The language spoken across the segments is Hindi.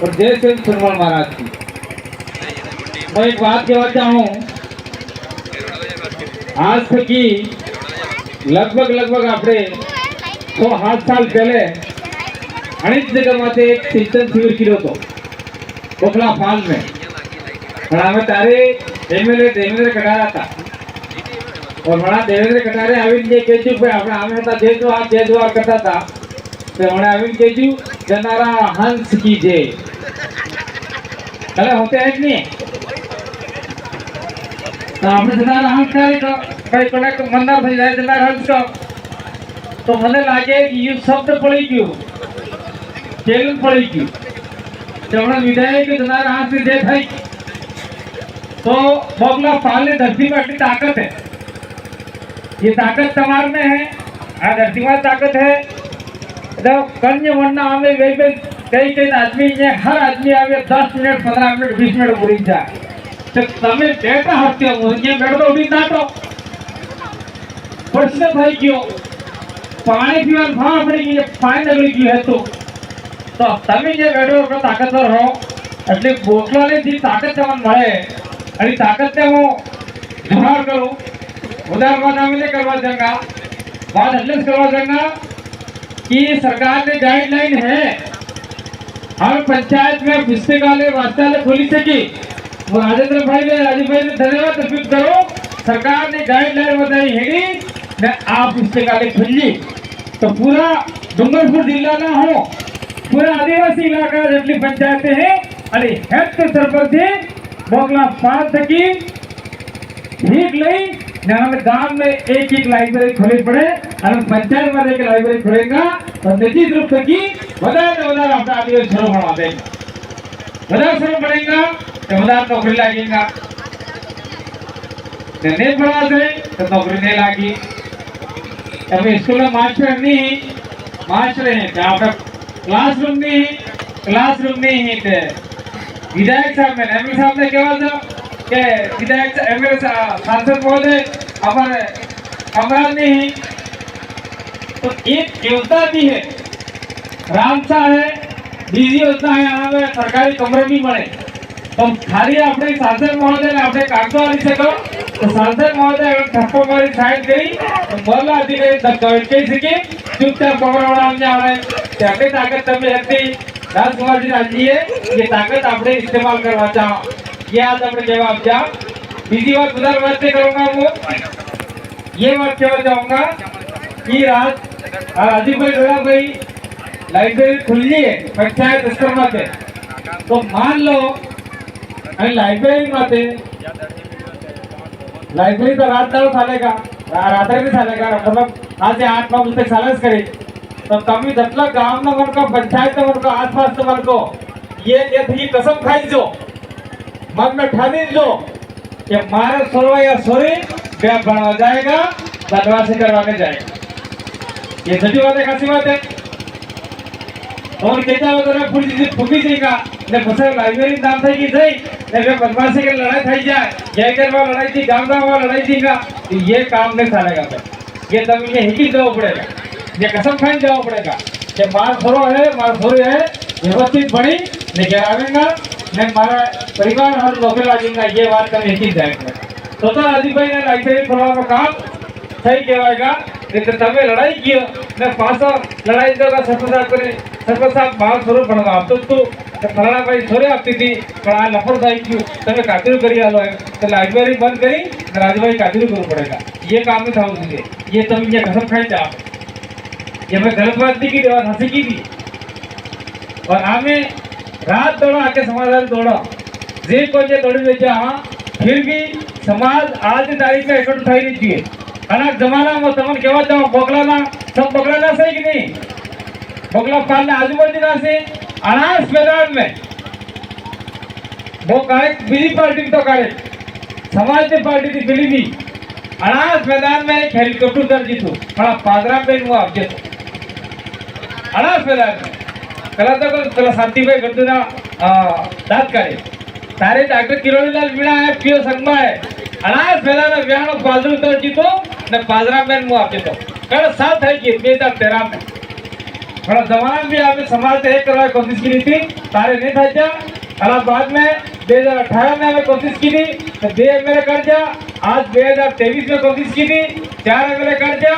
और जय श्री सुरमल महाराज की। मैं एक बात कहना चाहूँ, आज थकी लगभग આપણે 6-7 साल पहले अनेक जगह माते एक सिंचन शिविर किया तो बोखला फाल में और हमें तारे एमएलए देवेंद्र कटारा था और बड़ा देवेंद्र कटारे आविन के केजू पे આપણે हमें था जय करता था तो हमने आविन केजू जनारा हंस की जय कल होते हैं नहीं तो आपने जनारा हंस करे तो कई कनेक्ट मंदार થઈ જાય જનારા હંસ का तो મને લાગે कि ये शब्द पड़ी क्यों चैलेंज पड़ी क्यों तो हमने विधायक के जनारा हंस से जय थाई तो बोगला फाल ने धरती में अपनी ताकत है। ये ताकत तमार में है, आ धरती में ताकत है। तो कन्या वरना हमें वे कई आदमी ने हर आदमी आवे 10 मिनट 15 मिनट 20 मिनट पूरी जाए तो तमें बेटा हत्या मुझे बेटा उड़ी नाटो प्रश्न भाई क्यों पानी पीवा भाव पड़ी पानी नगड़ी की है तो तमें जे बेटो को ताकतवर हो એટલે બોકલાને જે તાકાત તમને મળે અને તાકાતને હું જોહાર કરું ઉદાહરણ આવીને કરવા જંગા बात એટલે કરવા જંગા कि सरकार ने गाइडलाइन है हर पंचायत में पुस्तकालय वाचनालय खोली सकी और राजेंद्र भाई ने धन्यवाद अर्पित करो। सरकार ने गाइडलाइन बताई है कि आप पुस्तकालय खोलिए तो पूरा डूंगरपुर जिला ना हो पूरा आदिवासी इलाका जितनी पंचायतें हैं अरे हेड सरपंच बोगला पास थकी ठीक नहीं हमें गांव में एक लाइब्रेरी खोली पड़े और पंचायत में एक लाइब्रेरी खोलेगा तो निश्चित रूप से अपना आदिवासी शुरू बनवा देंगे शुरू पड़ेगा तो नौकरी लगेगा नहीं पढ़वा दे तो नौकरी नहीं लगी। अभी स्कूल में मास्टर है जहाँ पर क्लासरूम नहीं है विधायक साहब ने एमएलए साहब ने क्या था कि विधायक एमएलए सांसद महोदय हमारे कमरा नहीं तो एक योजना भी है रामसा है बीजी योजना है यहाँ पे सरकारी कमरे भी मिले तो खाली अपने सांसद महोदय ने अपने कागजों वाली से करो तो सांसद महोदय ठप्पो मारी साइड गई तो बोला अधिकारी कही सके चुपचाप कमरा वाला आवे अपनी ताकत तभी हती राजकुमार जी राजीए ये ताकत आपने इस्तेमाल करवा चाहो ये आज अपने जवाब जाओ बीजी बात उधर बात करूंगा वो ये बात कहना चाहूंगा कि राजीव भाई डोड़ा भाई लाइब्रेरी खुली है पंचायत स्तर में तो मान लो लाइब्रेरी में लाइब्रेरी तो रात दाव चालेगा रात्री भी चालेगा मतलब आज 8-9 बजे तक चालच करी तो कमी जटला गांव न मन को पंचायत न मन को आसपास न मन को ये थी कसम खाई जो मन में ठानी जो कि मारा सोरवा या सोरी ब्याह बनवा जाएगा बनवासी करवाने जाएगा ये सच्ची बात है कैसी बात है और कहता वगैरह पूरी चीज फूकी देगा ने फसल लाइब्रेरी नाम था कि सही ने बदमाशी की लड़ाई થઈ જાય જયकर वाला लड़ाई थी गांव वाला लड़ाई थी का ये काम नहीं चलेगा भाई ये तब ये हिकी जाओ पड़ेगा ये कसम खाई जाओ पड़ेगा कि मार छोरो है व्यवस्थित बनी ने गिरावेगा ने मारा परिवार हर नौकरी लगेगा ये बात कभी हिकी जाएगा तो राजीव भाई ने लाइब्रेरी खोलवा का काम सही कहवाएगा नहीं तो तब लड़ाई की ने पास लड़ाई देगा सरपंच साहब बाहर स्वरूप बनवा आप तो फलाना भाई छोरे आपती थी पण आ लफड़दाई क्यों तब कातरू करी आलो है तो लाइब्रेरी बंद करी राजभाई कातरू करना पड़ेगा ये काम नहीं था मुझे ये तुम ये कसम खाई था ये मैं गलत बात नहीं की और हंसी की थी और हमें रात दौड़ा आके समाधान दौड़ा जे को जे दौड़ी बेचा हाँ फिर भी समाज आज की तारीख में इकट्ठा થઈ नहीं चाहिए अनाक जमाना में तमन कहवा जाओ बोगला सब बोगला सही कि नहीं बोगला पाल ने आजूबाजू से अनाज मैदान में वो काले बीजी पार्टी तो काले समाज की पार्टी थी बिली भी अनाज मैदान में एक हेलीकॉप्टर कर जीतू बड़ा पादरा पे हुआ आप जीतो अनाज मैदान में कला तो कला शांति भाई करते ना दांत करे तारे डॉक्टर किरोड़ीलाल मीणा है पीओ संगमा है अनाज मैदान में व्यानो पादरू कर जीतो ने पादरा में हुआ आप जीतो कल साथ है कि 2013 में बड़ा जमाना में आपने समाज से एक करने की कोशिश की थी तारे नहीं था क्या और बाद में 2018 में हमें कोशिश की थी तो 2 एमएलए कर दिया आज 2023 में कोशिश की थी 4 एमएलए कर दिया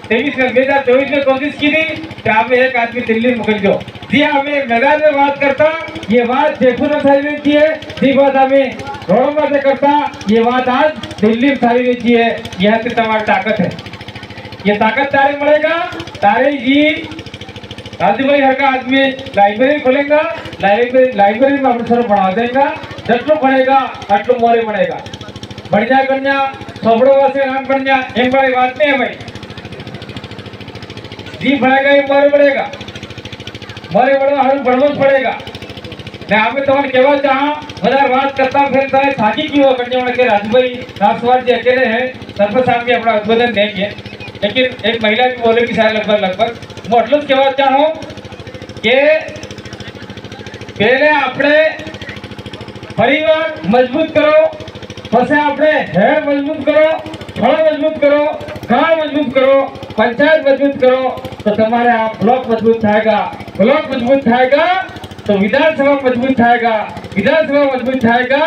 2023 में कोशिश की थी कि आपने एक आदमी दिल्ली मुकल दो जी हमें मैदान में बात करता ये बात जयपुर में सारी रहती है जी बात हमें रोडों में करता ये बात आज दिल्ली में सारी रहती है यह तो तुम्हारी ताकत है ये ताकत तारे मिलेगा तारे जी राजू भाई हर का आदमी लाइब्रेरी खोलेगा लाइब्रेरी में अपने सर पढ़ा देगा जटलो पढ़ेगा अटलो मोरे पढ़ेगा बढ़िया कन्या सोबड़ो वासे नाम कन्या एम बड़ी बात नहीं है भाई जी पढ़ेगा ये मोरे पढ़ेगा मोरे पढ़वा हर बढ़वस पढ़ेगा मैं आपने तुम्हारे केवल चाहा हजार बात करता फिर तुम्हें थाकी की हो कन्या के राजू भाई राजसवार जी अकेले हैं सरपंच साहब भी अपना उद्बोधन देंगे लेकिन एक महिला भी बोलेगी शायद लगभग मैं એટલું જ કહેવા ચાહું કે પહેલે આપણે પરિવાર મજબૂત કરો પછી આપણે હેડ મજબૂત કરો ફળ મજબૂત કરો ગામ મજબૂત કરો પંચાયત મજબૂત કરો તો તમારે આ બ્લોક મજબૂત થાયगा ब्लॉक मजबूत थाएगा तो विधानसभा मजबूत थाएगा विधानसभा मजबूत थाएगा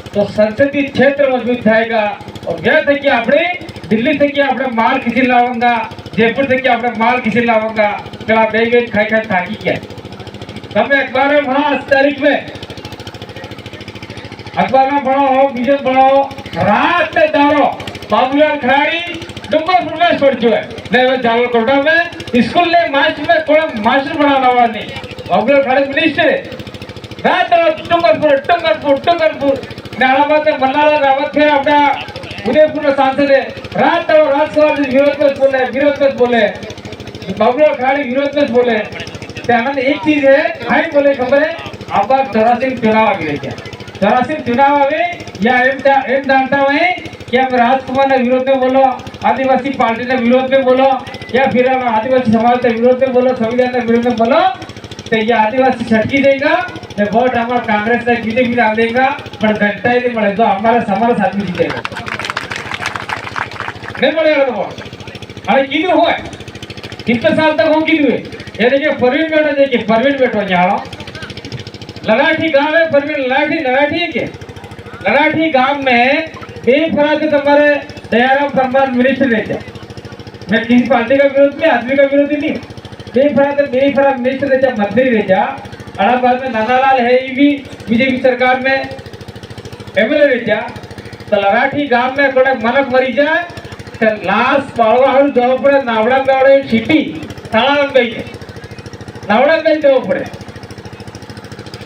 तो संसदीय क्षेत्र मजबूत थाएगा और यह थे कि આપણે दिल्ली से कि આપણે माल किसी लाऊंगा जयपुर से कि આપણે माल किसी लाऊंगा चला बेगे खाई खाई थाकी क्या તમે अखबार में पढ़ा 8 तारीख में अखबार में पढ़ो हो बीजन पढ़ो रात में दारो बाबूलाल खिलाड़ी डुंगरपुर में छोड़ जो है नहीं जावल कोटा में स्कूल ने मास्टर बनाना हुआ नहीं बाबूलाल खिलाड़ी मिनिस्टर रात डुंगरपुर नालाबाद में मल्लाला रावत थे अपना उदयपुर में सांसद है रात और राजसभा विरोध में बोले बाबूलाल खिलाड़ी विरोध में बोले त्यानंतर एक चीज है हाई बोले खबर है अब 84 चुनाव आ गए क्या 84 चुनाव आवे या एम जानता है कि हम राजकुमार ने विरोध में बोलो आदिवासी पार्टी ने विरोध में बोलो या फिर हम आदिवासी समाज के विरोध में बोलो संविधान के विरोध में बोलो तो ये आदिवासी छटकी देगा तो वोट हमारा कांग्रेस ने बीजेपी डाल देगा पर घंटा ही नहीं बढ़े तो हमारा साथ में जीतेगा नहीं बढ़ेगा तो वोट अरे कीधु हुआ कितने साल तक हम कीधु है ये देखिए परवीन बेटो यहाँ ललाठी गांव है परवीन ललाठी है क्या ललाठी गांव में बेफराज तुम्हारे दयाराम परमार मिनिस्टर रहते मैं किसी पार्टी का विरोध नहीं आदमी का विरोधी नहीं बेफराज मिनिस्टर रहता मंत्री रहता अलाहाबाद में नानालाल है ये भी बीजेपी सरकार में एमएलए रहता तो ललाठी गांव में कोई मनक मरी जाए तो लाश बाड़वा हर जाओ पड़े नावड़ा गावड़े सिटी थाना में गई है नावड़ा गई जाओ पड़े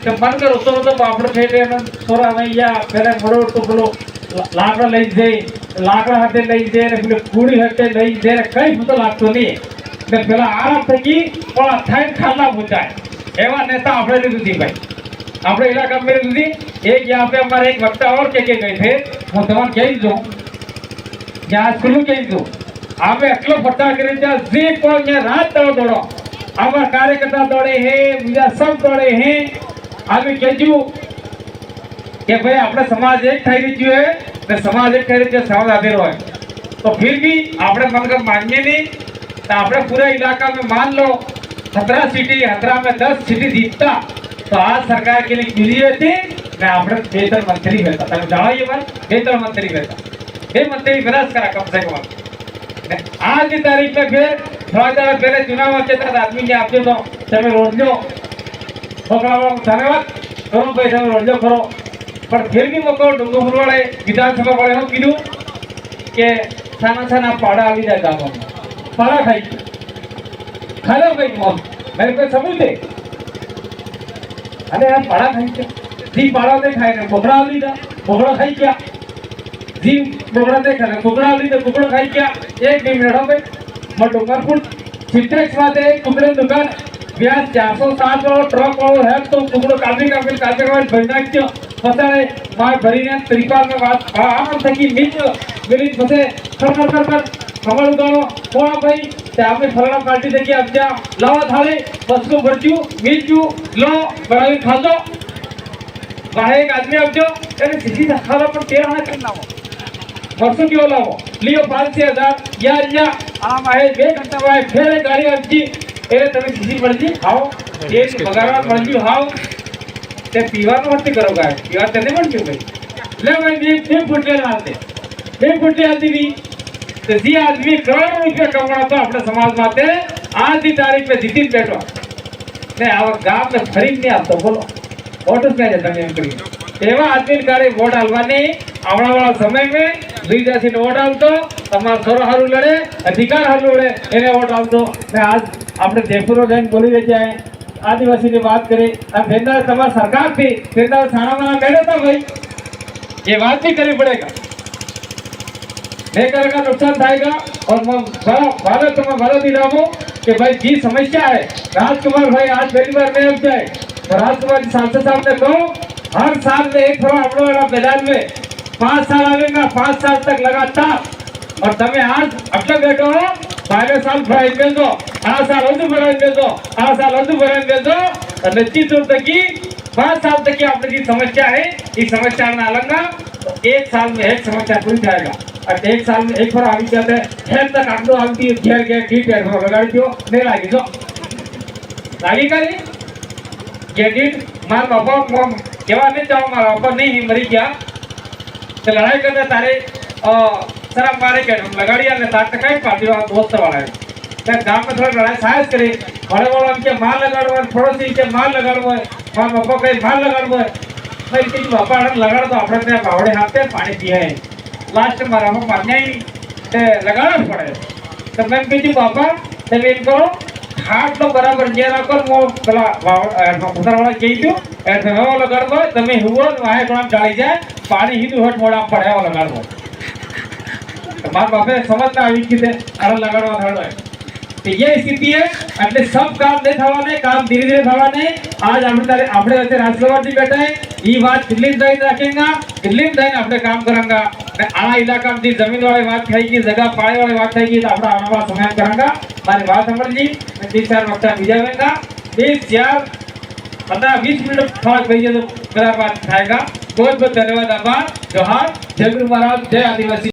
तो मन करो तो बापड़ फेटे न सोरा मैया पहले मरो तो बोलो लाकड़ा लई दे लाकड़ा हाथे लई दे ने फिर कूड़ी हाथे लई दे ने कई तो लागतो नहीं ने पहला आराम थकी और थाई खाना बुझाए एवा नेता આપણે લીધી ભાઈ આપણે इलाका में લીધી एक यहाँ पे हमारे एक वक्ता और के गए थे હું તમને કહી દઉં यहाँ स्कूल કહી દઉં આપણે એટલો ફટા કરી ત્યાં જે કોઈ ને રાત દોડો हमारा कार्यकर्ता दौड़े हैं बीजा सब दौड़े हैं आगे कहजू कि भाई अपना समाज एक થઈ રહ્યું है तो समाज एक થઈ રહ્યું है समाज आधेरो है तो फिर भी આપણે मन का मानिए नहीं तो આપણે पूरे इलाका में मान लो 17 में 10 सीटी जीतता तो आज सरकार के लिए मिली रहती मैं આપણે बेहतर मंत्री रहता તમે જાણો ये बात बेहतर मंत्री रहता ये मंत्री विनाश करा कम से कम आज की तारीख में फिर थोड़ा ज़्यादा पहले चुनाव अच्छे तरह आदमी ने आपसे तो તમે રોડ लो धन्यवाद करो भाई તમે રોડ लो करो पर फिर भी मको डुंगरपुर वाले विधानसभा वाले हम कीधु के साना पाड़ा આવી જાય ગામમાં પાડા ખાઈ ખાલો भाई मौत मेरे पे सबूत है अरे यार पाड़ा खाई क्या जी पाड़ा ने खाए ने बोकड़ा આવી दा बोकड़ा खाई क्या जी बोकड़ा ने खाए कुकड़ा આવી तो कुकड़ा खाई क्या एक मिनट हो भाई मैं डुंगरपुर सिट्रेक्स में कुकड़े दुकान ब्याज 407 वालों ट्रक वालों है तो कुकड़ो काफी बनना क्यों पता है मार भरी ने त्रिपाल में बात आम थकी मिच मिली फसे कर कमल उदानो कोणा भाई ते आपने फलाना पार्टी देखी अब जा लावा थाले बस को भरजू मिचू लो बनाई खा दो बाहर एक आदमी अब जो अरे सीधी खाला पर 13 आना करना हो वर्षों की ओला हो लियो 5,000 या आम आए 2 घंटा बाद फिर गाड़ी अब जी એટલે તમે બીજી મરજી ખાઓ એ બગાડવા મરજી ખાઓ તે પીવાનું નથી કરો ગાય પીવા તેને મળતું ભાઈ લે ભાઈ બે ફૂટલે હાલતે બે ફૂટલે હાલતી બી તો જે આદમી કરોડો રૂપિયા કમાતો આપણે સમાજ માટે આજની તારીખ पे જીતી બેઠો ને આવા ગામ ને ફરી નહીં આવતો બોલો વોટ જ નહીં તમે એમ કરી એવા આદમી કારે વોટ આલવાની આવવાવાળા સમય में બીજાથી વોટ આલતો તમારો સરો હારું લડે અધિકાર હારું લડે એને વોટ આલતો ને આજ આપણે જયપુરો જઈને બોલી રહી જાય આદિવાસીની વાત કરી આ ફેરદાર તમારા સરકારથી ફેરદાર થાણામાં બેઠો था भाई ये बात भी करनी पड़ेगा नहीं करेगा नुकसान थाएगा और भारत में भारत दिलाओ कि भाई जी समस्या है राजकुमार भाई आज पहली बार नहीं जाए तो राजकुमार जी सांसद साहब ने कहो हर साल में एक थोड़ा अपने वाला मैदान में 5 साल आवेगा 5 साल तक लगातार और तमें आज अटल बैठो हो 12 साल भराई दे दो 8 साल अदू भराई दे दो 8 साल अदू भराई दे दो और निश्चित रूप से की 5 साल तक की आपकी जी समस्या है इस समस्या में अलंगा तो 1 साल में एक समस्या पूरी जाएगा और 1 साल में एक बार આવી જતે હેર તક આટલો આવતી ઘેર ઘેર ઠીક ઘેર લગાડી દો નહીં લાગી જો લાગી કરી ગેડિટ માર બાપા કેવા નહીં જાઓ મારા બાપા નહીં મરી ગયા તો લડાઈ કરતા તારે શરમ મારે કે લગાડી અને તાર કઈ પાર્ટી વાળા દોસ્ત વાળા है गांव में थोड़ा लड़ाई साहस करे बड़े वालों के मार लगाड़ो पड़ोसी के मार लगाड़ो मार बापा कहीं मार लगाड़ो भाई किसी बापा लगाड़ तो अपने बावड़े हाथ पे पानी पिए हैं लास्ट में मारा हम मारने ही लगाना पड़े तो मैं किसी बापा तब इनको हाथ तो बराबर जेरा कर वो बला उधर वाला कही तो ऐसे में वो लगाड़ दो तब हुआ वहाँ थोड़ा डाली जाए पानी ही तो हट मोड़ा पड़े वो लगाड़ दो मार बापे समझना अभी किसे अरे लगाड़वा थोड़ा तो ये स्थिति है એટલે सब काम नहीं થવાને काम धीरे धीरे થવાને आज આપણે વચ્ચે રાજકુમારજી બેઠા है ये बात दिल्ली में जाइन रखेंगे दिल्ली में जाइन આપણે काम करेंगे ने આ इलाका में जमीन वाली बात થઈ ગઈ जगह पाए वाली बात થઈ ગई तो આપણે आने वाला समय करेंगे मारी बात समझ ली मैं 3-4 वक्त भिजावेंगा 15-20 मिनट फर्क भैया तो मेरा बात खाएगा बहुत बहुत धन्यवाद आभार जोहार जय गुरु महाराज जय आदिवासी।